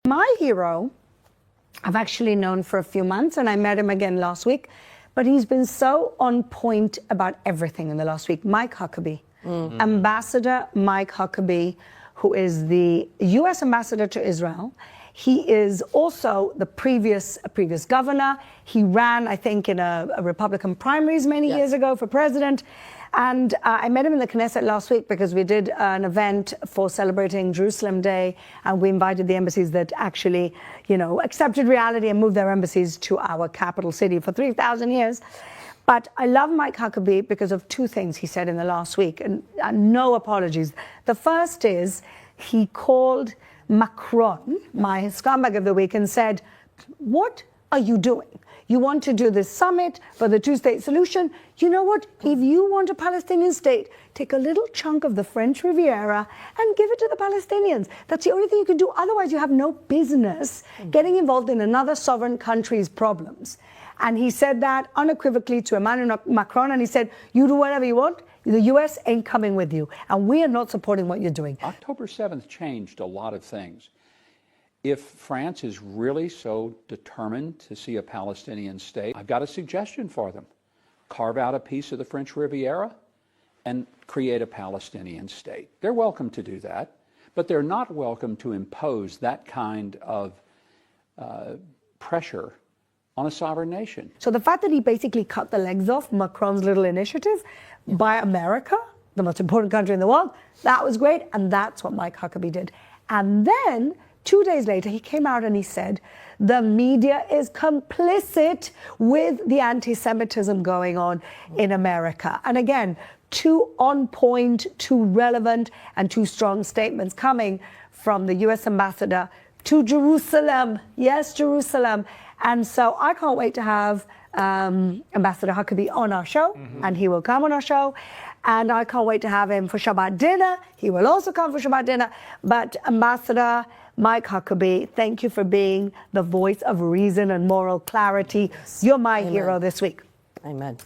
My hero, I've actually known for a few months, and I met him again last week, but he's been so on point about everything in the last week. Mike Huckabee, Ambassador Mike Huckabee, who is the U.S. ambassador to Israel. He is also the previous governor. He ran, I think, in a Republican primaries many years ago for president. And I met him in the Knesset last week because we did an event for celebrating Jerusalem Day, and we invited the embassies that actually, accepted reality and moved their embassies to our capital city for 3,000 years. But I love Mike Huckabee because of two things he said in the last week, and no apologies. The first is he called Macron, my scumbag of the week, and said, "What are you doing? You want to do this summit for the two-state solution. You know what? If you want a Palestinian state, take a little chunk of the French Riviera and give it to the Palestinians. That's the only thing you can do. Otherwise, you have no business getting involved in another sovereign country's problems." And he said that unequivocally to Emmanuel Macron, and he said, "You do whatever you want. The U.S. ain't coming with you, and we are not supporting what you're doing." October 7th changed a lot of things. If France is really so determined to see a Palestinian state, I've got a suggestion for them. Carve out a piece of the French Riviera and create a Palestinian state. They're welcome to do that, but they're not welcome to impose that kind of pressure on a sovereign nation. So the fact that he basically cut the legs off Macron's little initiative by America, the most important country in the world, that was great, and that's what Mike Huckabee did. And then 2 days later, he came out and he said, the media is complicit with the anti-Semitism going on in America. And again, two on point, two relevant, and two strong statements coming from the U.S. ambassador to Jerusalem. Yes, Jerusalem. And so I can't wait to have Ambassador Huckabee on our show, and he will come on our show. And I can't wait to have him for Shabbat dinner. He will also come for Shabbat dinner. But Ambassador Mike Huckabee, thank you for being the voice of reason and moral clarity. You're my hero this week. Amen.